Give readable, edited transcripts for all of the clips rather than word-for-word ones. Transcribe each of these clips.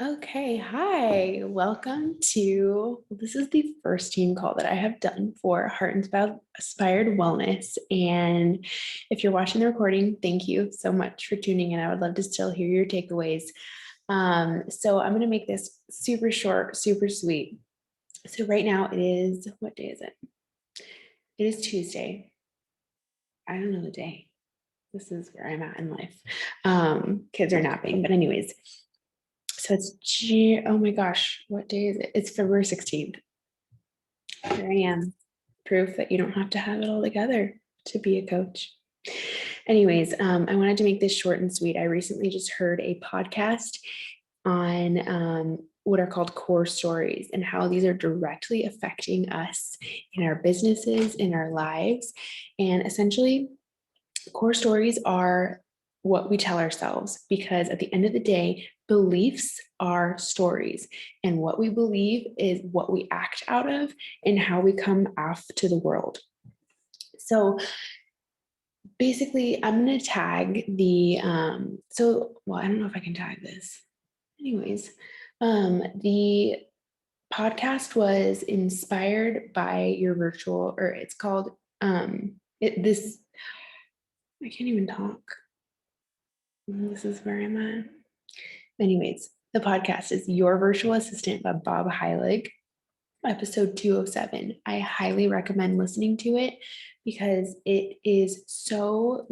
Okay, hi. Welcome to this is the first team call that I have done for Heart Inspired Wellness. And if you're watching the recording, thank you so much for tuning in. I would love to still hear your takeaways. So I'm going to make this super short, super sweet. So right now it is, what day is it? It is Tuesday. I don't know the day. This is where I'm at in life. Kids are napping, but anyways. So oh my gosh, what day is it? It's February 16th. Here I am, proof that you don't have to have it all together to be a coach. Anyways, I wanted to make this short and sweet. I recently just heard a podcast on what are called core stories and how these are directly affecting us in our businesses, in our lives. And essentially, core stories are what we tell ourselves, because at the end of the day, beliefs are stories, and what we believe is what we act out of and how we come off to the world. So basically, I'm going to tag the, I don't know if I can tag this. Anyways, the podcast was inspired by your virtual, or it's called, this, I can't even talk. This is where I'm at. Anyways, the podcast is Your Virtual Assistant by Bob Heilig, episode 207. I highly recommend listening to it because it is so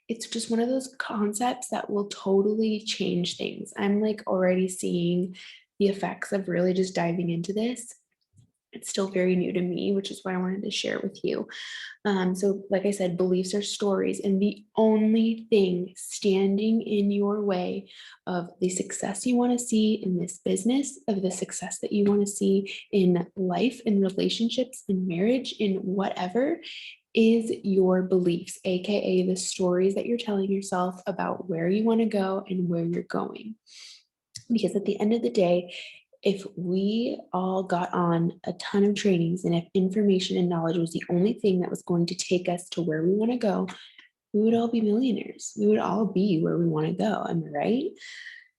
it's just one of those concepts that will totally change things. I'm already seeing the effects of really just diving into this. It's still very new to me, which is why I wanted to share it with you. So like I said, beliefs are stories, and the only thing standing in your way of the success you want to see in this business, of the success that you want to see in life, in relationships, in marriage, in whatever, is your beliefs, AKA the stories that you're telling yourself about where you want to go and where you're going. Because at the end of the day, if we all got on a ton of trainings and if information and knowledge was the only thing that was going to take us to where we want to go, we would all be millionaires. We would all be where we want to go. Am I right?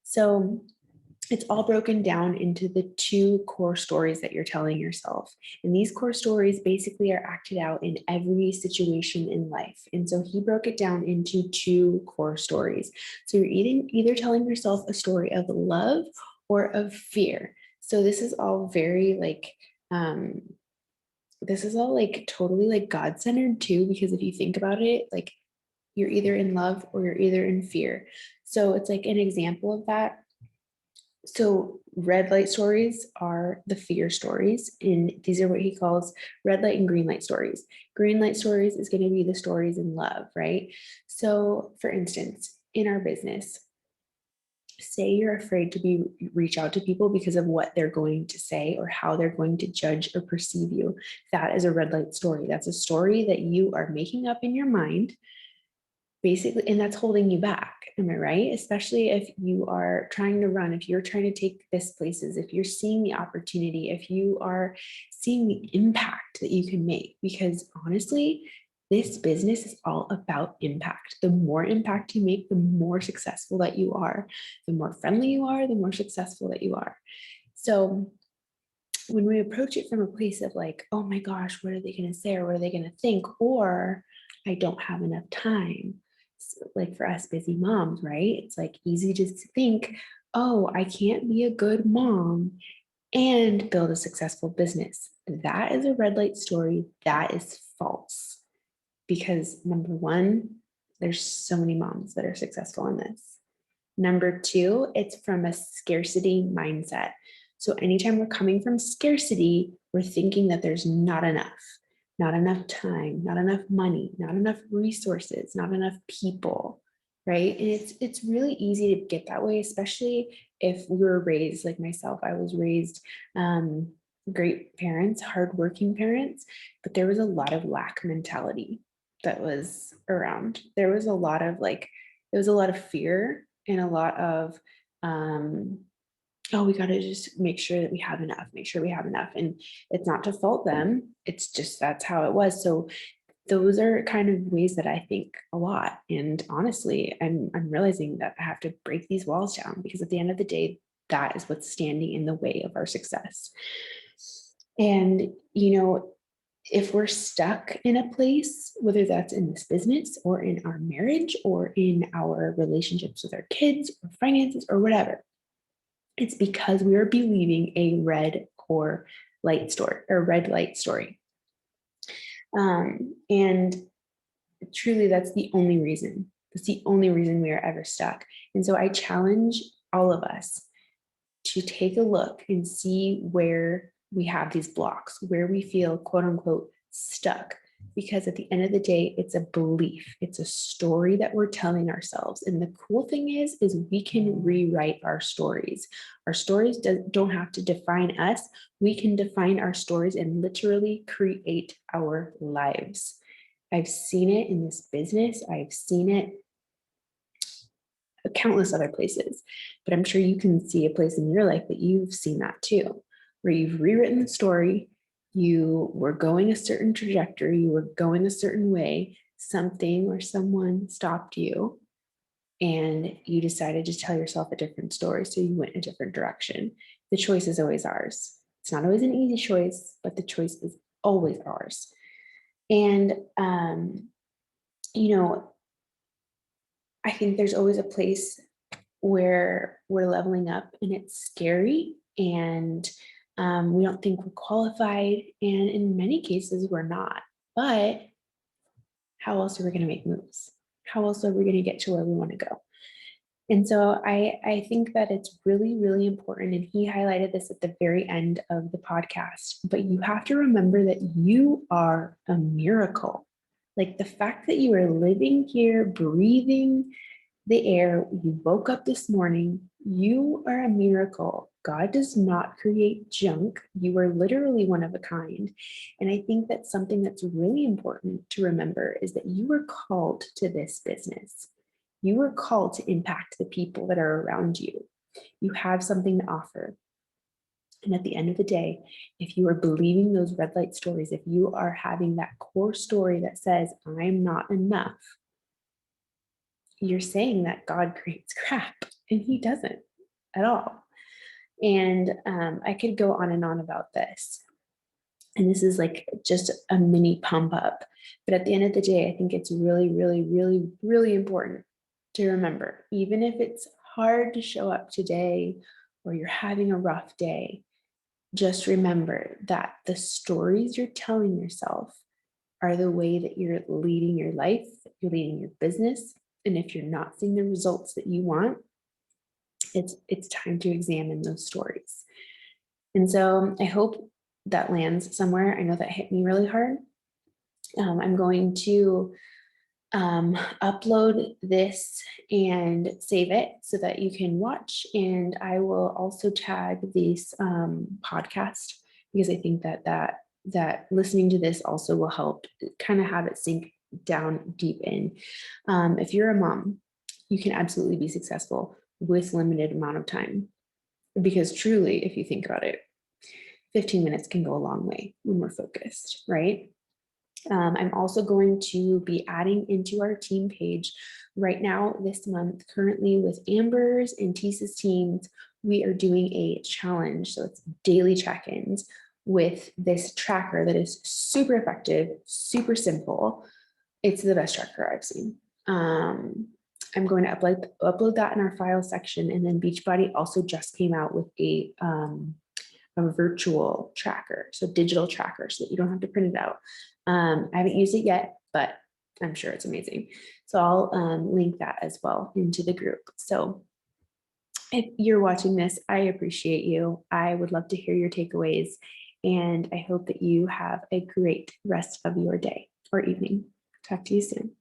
So it's all broken down into the two core stories that you're telling yourself. And these core stories basically are acted out in every situation in life. And so he broke it down into two core stories. So you're either telling yourself a story of love or of fear. So this is all very this is all totally God-centered too, because if you think about it, you're either in love or you're either in fear. So it's like an example of that. So red light stories are the fear stories, and these are what he calls red light and green light stories. Green light stories is going to be the stories in love, right? So for instance, in our business, say you're afraid to reach out to people because of what they're going to say or how they're going to judge or perceive you. That is a red light story. That's a story that you are making up in your mind, basically, and that's holding you back. Am I right? Especially if you are trying to run, if you're trying to take this places, if you're seeing the opportunity, if you are seeing the impact that you can make. Because honestly, this business is all about impact. The more impact you make, the more successful that you are. The more friendly you are, the more successful that you are. So when we approach it from a place of oh my gosh, what are they going to say, or what are they going to think, or I don't have enough time, for us busy moms, right? It's easy just to think, oh, I can't be a good mom and build a successful business. That is a red light story. That is false. Because number one, there's so many moms that are successful in this. Number two, it's from a scarcity mindset. So anytime we're coming from scarcity, we're thinking that there's not enough time, not enough money, not enough resources, not enough people, right? And it's really easy to get that way, especially if we were raised like myself. I was raised great parents, hardworking parents, but there was a lot of lack mentality that was around. There was a lot of fear and a lot of oh, we got to just make sure that we have enough, make sure we have enough. And it's not to fault them. It's just, that's how it was. So those are kind of ways that I think a lot. And honestly, I'm realizing that I have to break these walls down, because at the end of the day, that is what's standing in the way of our success. And, if we're stuck in a place, whether that's in this business or in our marriage or in our relationships with our kids or finances or whatever, it's because we are believing a red light story. And truly, that's the only reason. That's the only reason we are ever stuck. And so I challenge all of us to take a look and see where we have these blocks, where we feel quote unquote stuck. Because at the end of the day, it's a belief, it's a story that we're telling ourselves. And the cool thing is we can rewrite our stories. Our stories don't have to define us. We can define our stories and literally create our lives. I've seen it in this business. I've seen it countless other places, but I'm sure you can see a place in your life that you've seen that too, where you've rewritten the story, you were going a certain trajectory, you were going a certain way, something or someone stopped you, and you decided to tell yourself a different story, so you went a different direction. The choice is always ours. It's not always an easy choice, but the choice is always ours. And, I think there's always a place where we're leveling up and it's scary and we don't think we're qualified. And in many cases, we're not. But how else are we going to make moves? How else are we going to get to where we want to go? And so I think that it's really, really important. And he highlighted this at the very end of the podcast. But you have to remember that you are a miracle. Like the fact that you are living here, breathing the air, you woke up this morning, you are a miracle. God does not create junk. You are literally one of a kind. And I think that's something that's really important to remember is that you were called to this business. You were called to impact the people that are around you. You have something to offer. And at the end of the day, if you are believing those red light stories, if you are having that core story that says, I'm not enough, you're saying that God creates crap, and he doesn't at all. And I could go on and on about this. And this is like just a mini pump up. But at the end of the day, I think it's really, really, really, really important to remember, even if it's hard to show up today or you're having a rough day, just remember that the stories you're telling yourself are the way that you're leading your life, you're leading your business. And if you're not seeing the results that you want, it's time to examine those stories. And so I hope that lands somewhere. I know that hit me really hard. I'm going to upload this and save it so that you can watch. And I will also tag this podcast because I think that listening to this also will help kind of have it sink down deep in. If you're a mom, you can absolutely be successful with limited amount of time, because truly, if you think about it, 15 minutes can go a long way when we're focused, right? I'm also going to be adding into our team page right now this month, currently with Amber's and Tisa's teams, we are doing a challenge. So it's daily check-ins with this tracker that is super effective, super simple. It's the best tracker I've seen. I'm going to upload that in our file section. And then Beachbody also just came out with a virtual tracker, so digital tracker, so that you don't have to print it out. I haven't used it yet, but I'm sure it's amazing. So I'll link that as well into the group. So if you're watching this, I appreciate you. I would love to hear your takeaways, and I hope that you have a great rest of your day or evening. Talk to you soon.